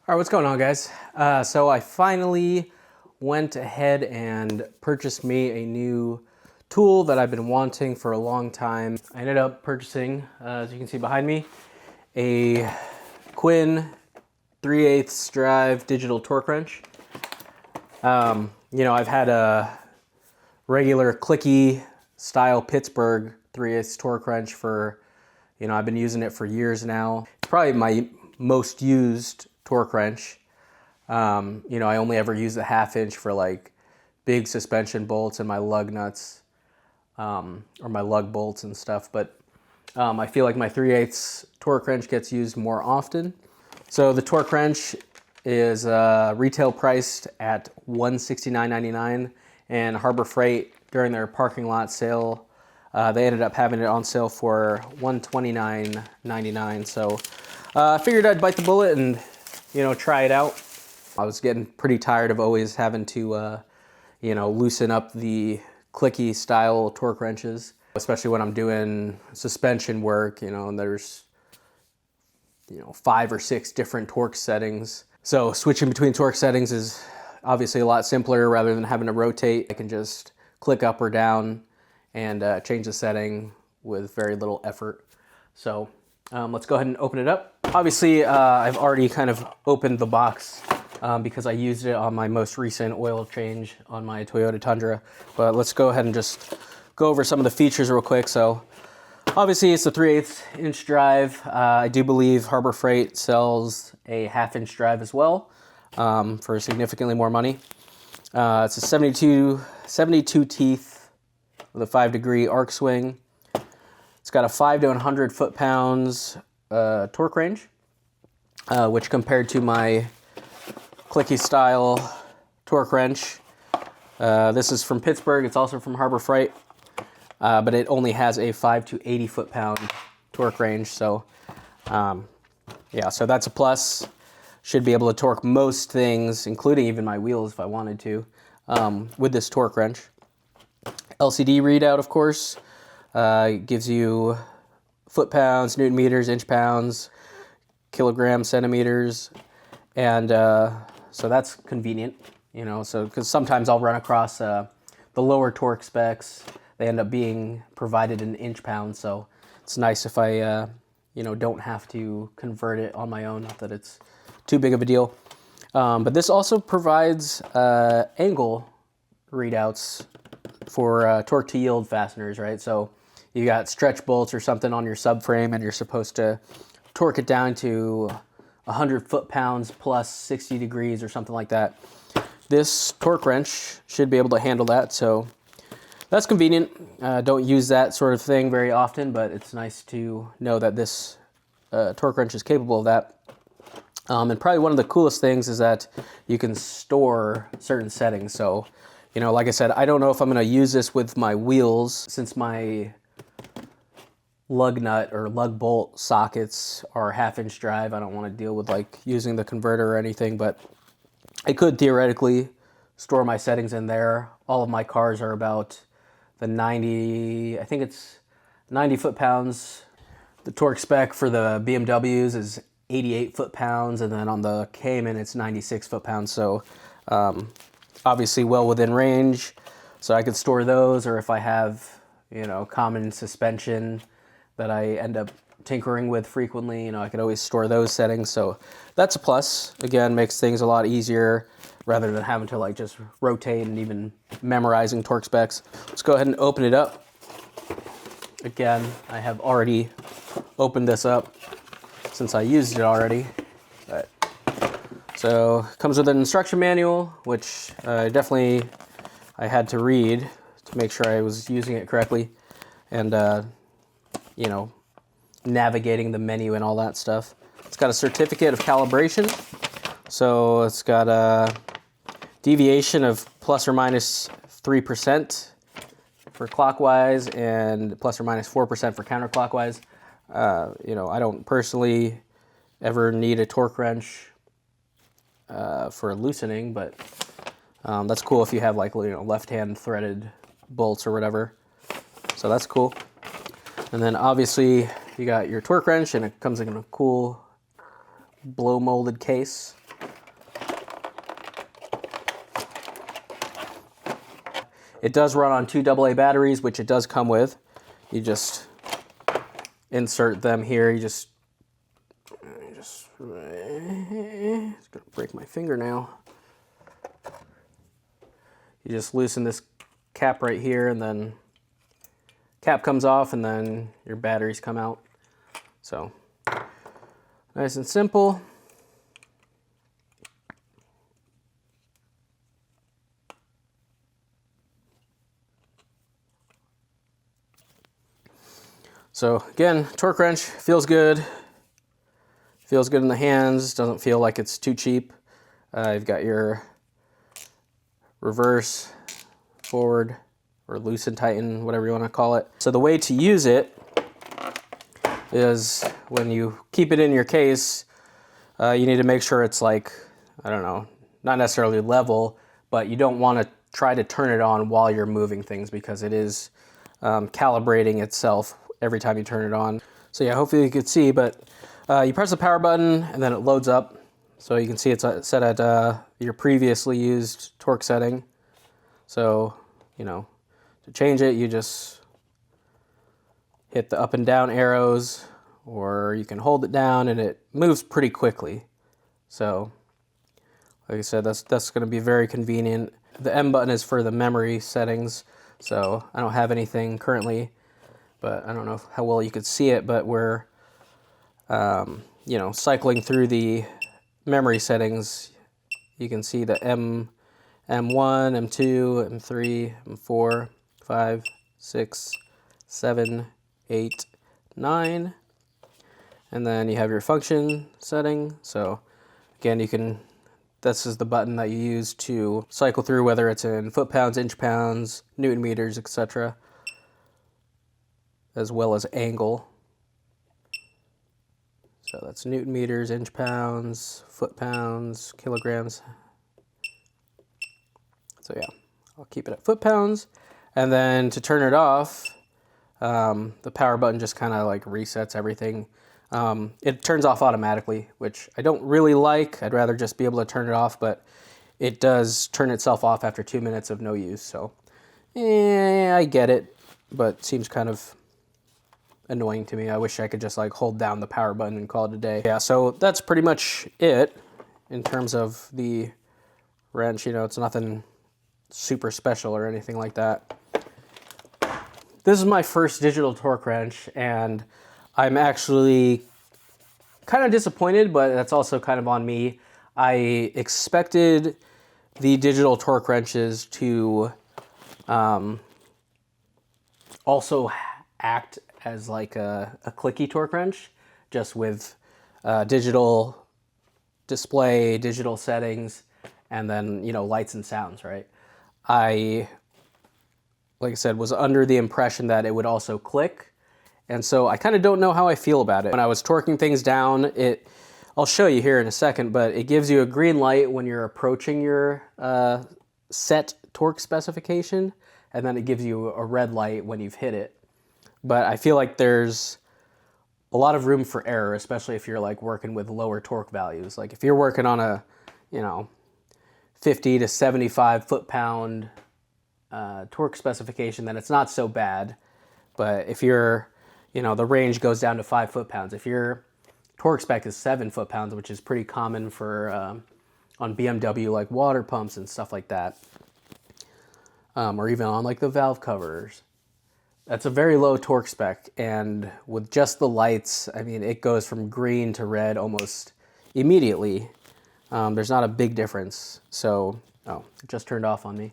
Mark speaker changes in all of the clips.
Speaker 1: All right, what's going on, guys? So I finally went ahead and purchased me a new tool that I've been wanting for a long time. I ended up purchasing, as you can see behind me, a Quinn 3/8 drive digital torque wrench. I've had a regular clicky style Pittsburgh 3/8 torque wrench for, I've been using it for years now. It's probably my most used torque wrench. I only ever use the 1/2 inch for like big suspension bolts and my lug nuts, or my lug bolts and stuff. But I feel like my 3/8 torque wrench gets used more often. So the torque wrench is retail priced at $169.99, and Harbor Freight during their parking lot sale, they ended up having it on sale for $129.99. So I figured I'd bite the bullet and try it out. I was getting pretty tired of always having to loosen up the clicky style torque wrenches, especially when I'm doing suspension work, and there's 5 or 6 different torque settings. So switching between torque settings is obviously a lot simpler. Rather than having to rotate, I can just click up or down and change the setting with very little effort. So let's go ahead and open it up. Obviously, I've already kind of opened the box because I used it on my most recent oil change on my Toyota Tundra. But let's go ahead and just go over some of the features real quick. So obviously it's a 3/8 inch drive. I do believe Harbor Freight sells a 1/2 inch drive as well for significantly more money. It's a 72 teeth with a 5-degree arc swing. It's got a 5 to 100 foot-pounds torque range, which compared to my clicky style torque wrench, this is from Pittsburgh. It's also from Harbor Freight, but it only has a 5 to 80 foot-pound torque range. So so that's a plus. Should be able to torque most things, including even my wheels if I wanted to, with this torque wrench. LCD readout, of course, gives you foot-pounds, newton meters, inch pounds, kilograms, centimeters, and so that's convenient, so because sometimes I'll run across the lower torque specs. They end up being provided in inch pounds, so it's nice if I don't have to convert it on my own. Not that it's too big of a deal. But this also provides angle readouts for torque to yield fasteners, right? So you got stretch bolts or something on your subframe and you're supposed to torque it down to 100 foot-pounds plus 60 degrees or something like that. This torque wrench should be able to handle that, so that's convenient. Don't use that sort of thing very often, but it's nice to know that this torque wrench is capable of that. And probably one of the coolest things is that you can store certain settings. So, like I said, I don't know if I'm going to use this with my wheels since my lug nut or lug bolt sockets are 1/2 inch drive. I don't want to deal with like using the converter or anything, but I could theoretically store my settings in there. All of my cars are about the 90, I think it's 90 foot-pounds. The torque spec for the BMWs is 88 foot-pounds, and then on the Cayman it's 96 foot-pounds. So obviously well within range. So I could store those, or if I have, common suspension that I end up tinkering with frequently, I could always store those settings. So that's a plus. Again, makes things a lot easier rather than having to like just rotate and even memorizing torque specs. Let's go ahead and open it up. Again, I have already opened this up since I used it already. But, so it comes with an instruction manual, which I had to read to make sure I was using it correctly, and navigating the menu and all that stuff. It's got a certificate of calibration, so it's got a deviation of plus or minus 3% for clockwise and plus or minus 4% for counterclockwise. I don't personally ever need a torque wrench for loosening, but that's cool if you have like left-hand threaded bolts or whatever. So that's cool. And then obviously you got your torque wrench, and it comes in a cool blow molded case. It does run on 2 AA batteries, which it does come with. You just insert them here. It's gonna break my fingernail. You just loosen this cap right here, and then cap comes off, and then your batteries come out. So nice and simple. So again, torque wrench feels good. Feels good in the hands. Doesn't feel like it's too cheap. You've got your reverse, forward, or loosen, tighten, whatever you want to call it. So the way to use it is when you keep it in your case, you need to make sure it's like, I don't know, not necessarily level, but you don't want to try to turn it on while you're moving things because it is calibrating itself every time you turn it on. So yeah, hopefully you could see, but you press the power button and then it loads up. So you can see it's set at your previously used torque setting. So, you know, to change it, you just hit the up and down arrows, or you can hold it down and it moves pretty quickly. So, like I said, that's going to be very convenient. The M button is for the memory settings, so I don't have anything currently, but I don't know how well you could see it, but we're, you know, cycling through the memory settings. You can see the M1, M2, M3, M4, 5, 6, 7, 8, 9, and then you have your function setting. So again, you can, this is the button that you use to cycle through whether it's in foot-pounds, inch-pounds, Newton meters, etc., as well as angle. So that's Newton meters, inch pounds, foot pounds, kilograms. So yeah, I'll keep it at foot pounds. And then to turn it off, the power button just kind of like resets everything. It turns off automatically, which I don't really like. I'd rather just be able to turn it off, but it does turn itself off after 2 minutes of no use. So I get it, but it seems kind of annoying to me. I wish I could just like hold down the power button and call it a day. Yeah, so that's pretty much it in terms of the wrench. You know, it's nothing super special or anything like that. This is my first digital torque wrench, and I'm actually kind of disappointed, but that's also kind of on me. I expected the digital torque wrenches to also act as like a clicky torque wrench, just with digital display, digital settings, and then, you know, lights and sounds, right? Like I said, was under the impression that it would also click, and so I kind of don't know how I feel about it. When I was torquing things down, I'll show you here in a second, but it gives you a green light when you're approaching your set torque specification, and then it gives you a red light when you've hit it. But I feel like there's a lot of room for error, especially if you're like working with lower torque values. Like if you're working on a, you know, 50 to 75 foot-pound torque specification, then it's not so bad. But if you're, you know, the range goes down to 5 foot-pounds. If your torque spec is 7 foot-pounds, which is pretty common for on BMW like water pumps and stuff like that, or even on like the valve covers, that's a very low torque spec. And with just the lights, I mean, it goes from green to red almost immediately. There's not a big difference. So, oh, it just turned off on me.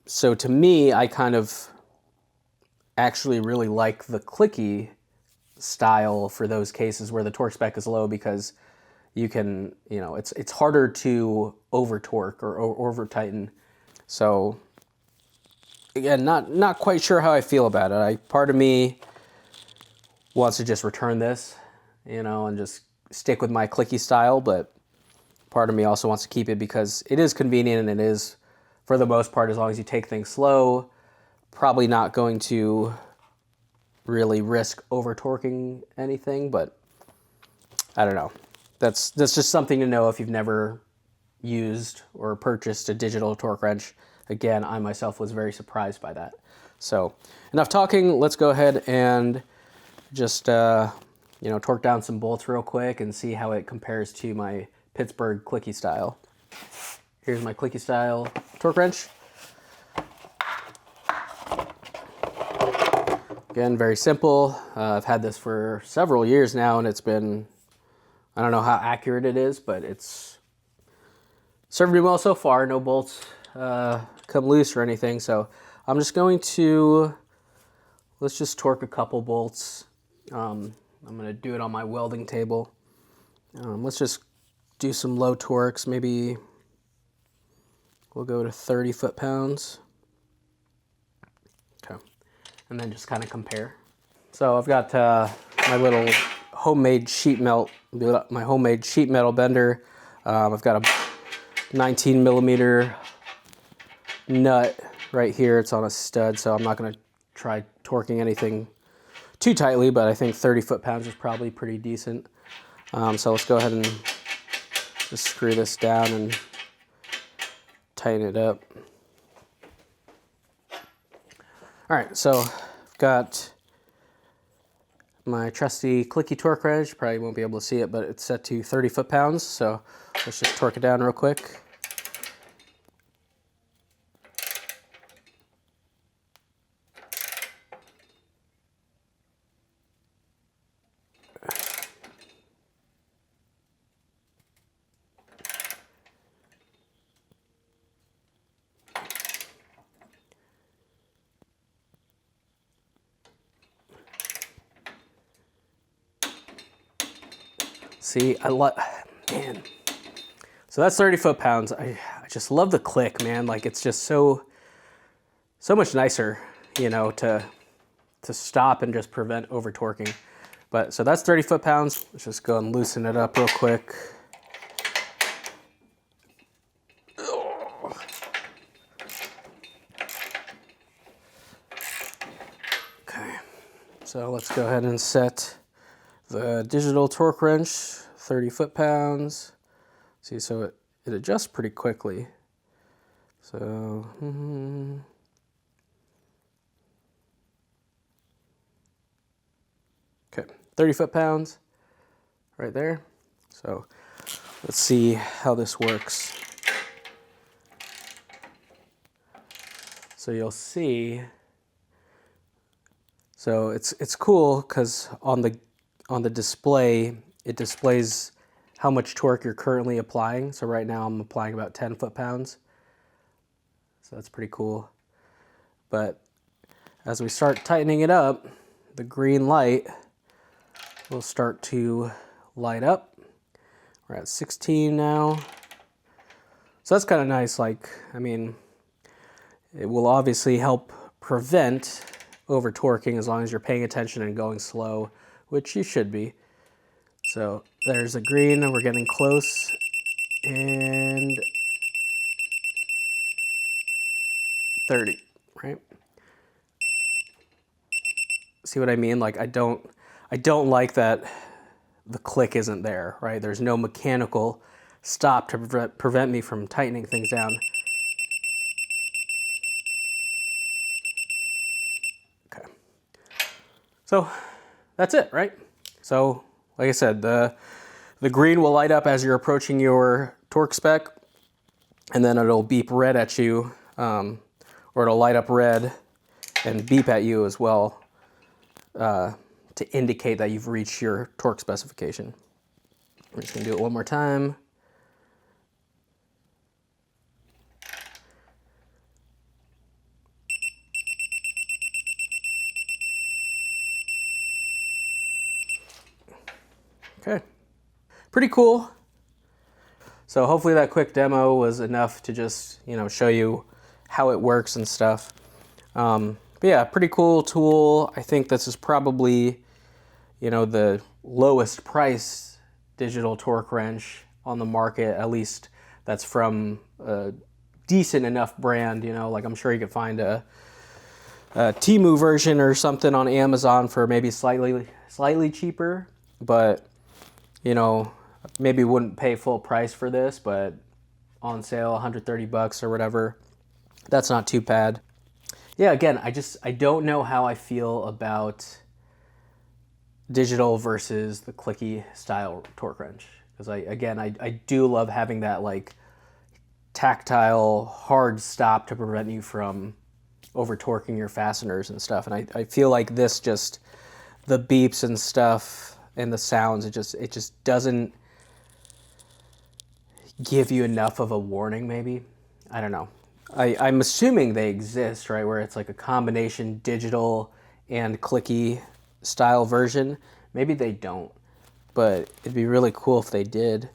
Speaker 1: So to me, I kind of actually really like the clicky style for those cases where the torque spec is low, because you can, you know, it's harder to over torque or over tighten. So again, not quite sure how I feel about it. Part of me wants to just return this, you know, and just stick with my clicky style, but part of me also wants to keep it because it is convenient, and it is, for the most part, as long as you take things slow, probably not going to really risk over torquing anything. But I don't know. That's just something to know if you've never used or purchased a digital torque wrench. again, I myself was very surprised by that. So enough talking, let's go ahead and just torque down some bolts real quick and see how it compares to my Pittsburgh clicky style. Here's my clicky style torque wrench. Again, very simple. I've had this for several years now, and it's been, I don't know how accurate it is, but it's served me well so far. No bolts come loose or anything. So I'm just going to, let's just torque a couple bolts. I'm going to do it on my welding table. Let's just do some low torques. Maybe we'll go to 30 foot-pounds. Okay. And then just kind of compare. So I've got my little homemade sheet metal bender. I've got a 19 millimeter nut right here. It's on a stud, so I'm not going to try torquing anything too tightly, but I think 30 foot-pounds is probably pretty decent. So let's go ahead and just screw this down and tighten it up. All right, so I've got my trusty clicky torque wrench. You probably won't be able to see it, but it's set to 30 foot-pounds. So let's just torque it down real quick. See, man. So that's 30 foot-pounds. I just love the click, man. Like, it's just so much nicer, to stop and just prevent over torquing. But so that's 30 foot-pounds. Let's just go and loosen it up real quick. Okay, so let's go ahead and set the digital torque wrench, 30 foot-pounds. See, so it adjusts pretty quickly. So, okay, 30 foot-pounds right there. So let's see how this works. So you'll see, so it's cool because on the display, it displays how much torque you're currently applying. So right now I'm applying about 10 foot-pounds. So that's pretty cool. But as we start tightening it up, the green light will start to light up. We're at 16 now. So that's kind of nice. Like, I mean, it will obviously help prevent over torquing as long as you're paying attention and going slow, which you should be. So there's a green, we're getting close, and 30, right? See what I mean? Like, I don't like that the click isn't there, right? There's no mechanical stop to prevent me from tightening things down. Okay. So that's it, right? So, like I said, the green will light up as you're approaching your torque spec, and then it'll beep red at you, or it'll light up red and beep at you as well to indicate that you've reached your torque specification. We're just gonna do it one more time. Okay, pretty cool. So hopefully that quick demo was enough to just, show you how it works and stuff. But yeah, pretty cool tool. I think this is probably, the lowest price digital torque wrench on the market, at least that's from a decent enough brand, like I'm sure you could find a Temu version or something on Amazon for maybe slightly cheaper, but maybe wouldn't pay full price for this, but on sale, 130 bucks or whatever. That's not too bad. Yeah, again, I don't know how I feel about digital versus the clicky style torque wrench. Because I do love having that like tactile hard stop to prevent you from over torquing your fasteners and stuff. And I feel like this just, the beeps and stuff and the sounds, it just doesn't give you enough of a warning, maybe. I don't know. I'm assuming they exist, right, where it's like a combination digital and clicky style version. Maybe they don't, but it'd be really cool if they did.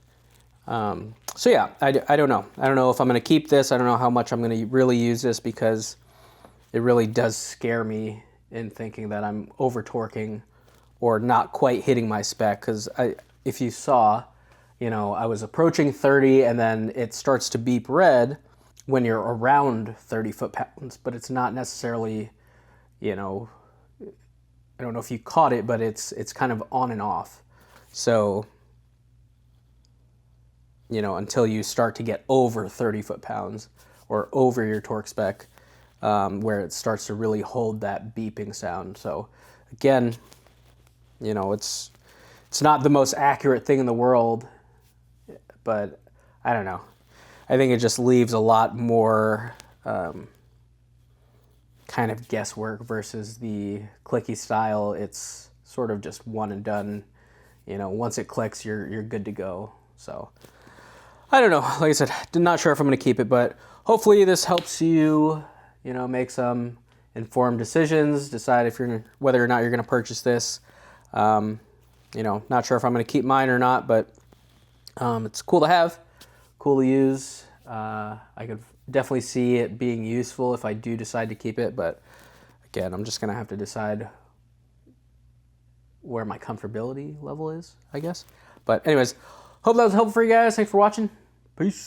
Speaker 1: So yeah, I don't know. I don't know if I'm going to keep this. I don't know how much I'm going to really use this, because it really does scare me in thinking that I'm over torquing or not quite hitting my spec. Because if you saw, you know, I was approaching 30 and then it starts to beep red when you're around 30 foot-pounds, but it's not necessarily, you know, I don't know if you caught it, but it's kind of on and off. So, you know, until you start to get over 30 foot-pounds or over your torque spec, where it starts to really hold that beeping sound. So again, you know, it's not the most accurate thing in the world, but I don't know. I think it just leaves a lot more kind of guesswork versus the clicky style. It's sort of just one and done. You know, once it clicks, you're good to go. So I don't know. Like I said, not sure if I'm going to keep it, but hopefully this helps you, you know, make some informed decisions, decide if you're whether or not you're going to purchase this. You know, not sure if I'm going to keep mine or not, but it's cool to have, cool to use. I could definitely see it being useful if I do decide to keep it, but again, I'm just going to have to decide where my comfortability level is, I guess. But anyways, hope that was helpful for you guys. Thanks for watching. Peace.